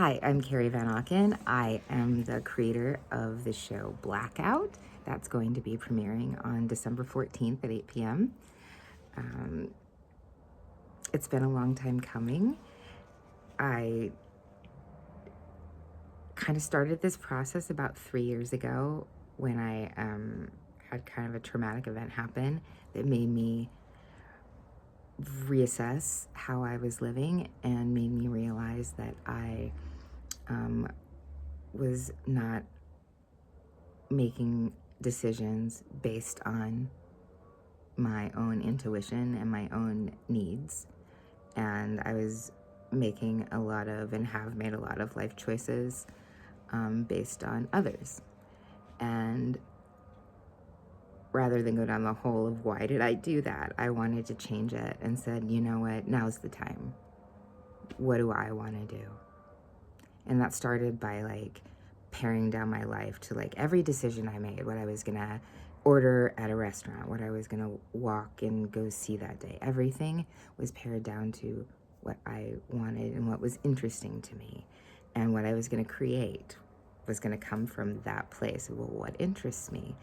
Hi, I'm Kerri Van Auken. I am the creator of the show Blackout. That's going to be premiering on December 14th at 8 p.m. It's been a long time coming. I kind of started this process about 3 years ago when I had kind of a traumatic event happen that made me reassess how I was living and made me realize that I was not making decisions based on my own intuition and my own needs. And I was making a lot of and have made a lot of life choices based on others. And rather than go down the hole of why did I do that, I wanted to change it and said, you know what, now's the time. What do I want to do? And that started by paring down my life to every decision I made, what I was gonna order at a restaurant, what I was gonna walk and go see that day. Everything was pared down to what I wanted and what was interesting to me. And what I was gonna create was gonna come from that place of, well, what interests me?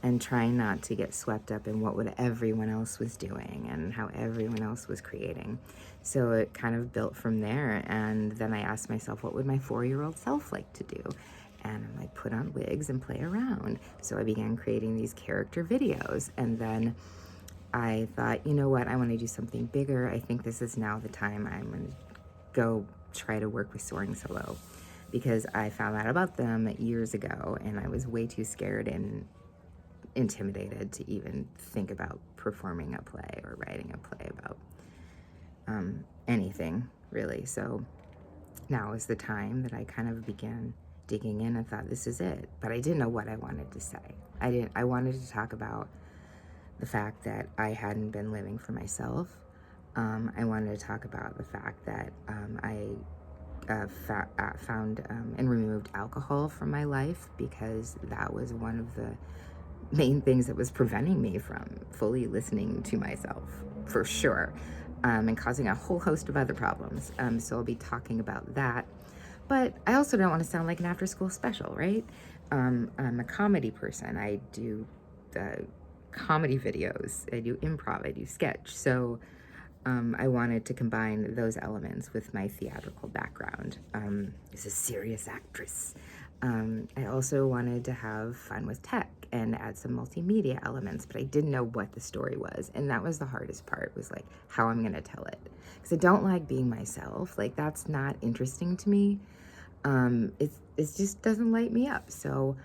And trying not to get swept up in what everyone else was doing and how everyone else was creating. So it kind of built from there. And then I asked myself, what would my 4-year-old self like to do? And I'm like, put on wigs and play around. So I began creating these character videos. And then I thought, you know what, I want to do something bigger. I think this is now the time I'm going to go try to work with Soaring Solo, because I found out about them years ago and I was way too scared and intimidated to even think about performing a play or writing a play about anything really. So now is the time that I kind of began digging in and thought, this is it. But I didn't know what I wanted to say. I wanted to talk about the fact that I hadn't been living for myself. I wanted to talk about the fact that I found and removed alcohol from my life, because that was one of the main things that was preventing me from fully listening to myself, for sure, and causing a whole host of other problems. So I'll be talking about that. But I also don't want to sound like an after-school special, right? I'm a comedy person. I do comedy videos. I do improv. I do sketch. So I wanted to combine those elements with my theatrical background as a serious actress. I also wanted to have fun with tech and add some multimedia elements, but I didn't know what the story was. And that was the hardest part, was how I'm going to tell it. Because I don't like being myself. That's not interesting to me. It just doesn't light me up. So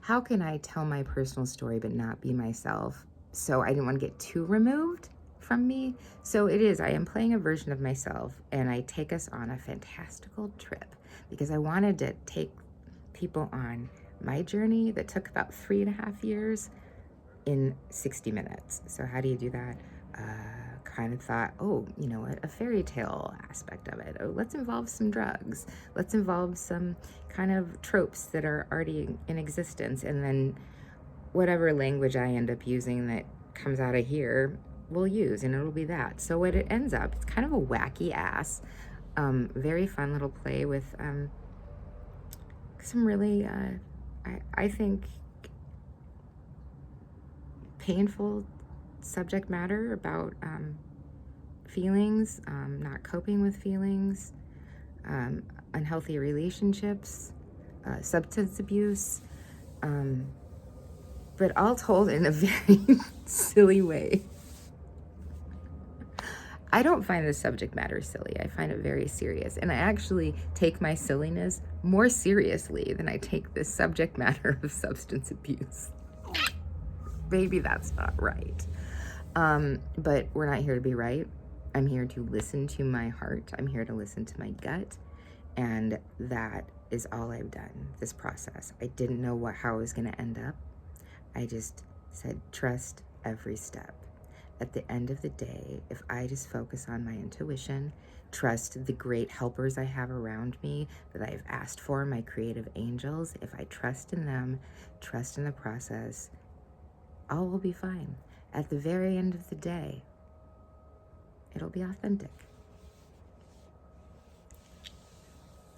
how can I tell my personal story but not be myself? So I didn't want to get too removed from me. So I am playing a version of myself, and I take us on a fantastical trip because I wanted to take people on my journey that took about 3.5 years in 60 minutes. So how do you do that? Kind of thought, oh, you know what, a fairy tale aspect of it. Oh, let's involve some drugs. Let's involve some kind of tropes that are already in existence. And then whatever language I end up using that comes out of here, we'll use, and it'll be that. So what it ends up, it's kind of a wacky ass, very fun little play with some really, I think, painful subject matter about feelings, not coping with feelings, unhealthy relationships, substance abuse, but all told in a very silly way. I don't find the subject matter silly. I find it very serious. And I actually take my silliness more seriously than I take the subject matter of substance abuse. Maybe that's not right. But we're not here to be right. I'm here to listen to my heart. I'm here to listen to my gut. And that is all I've done, this process. I didn't know how it was going to end up. I just said, trust every step. At the end of the day, if I just focus on my intuition, trust the great helpers I have around me that I've asked for, my creative angels, if I trust in them, trust in the process, all will be fine. At the very end of the day, it'll be authentic.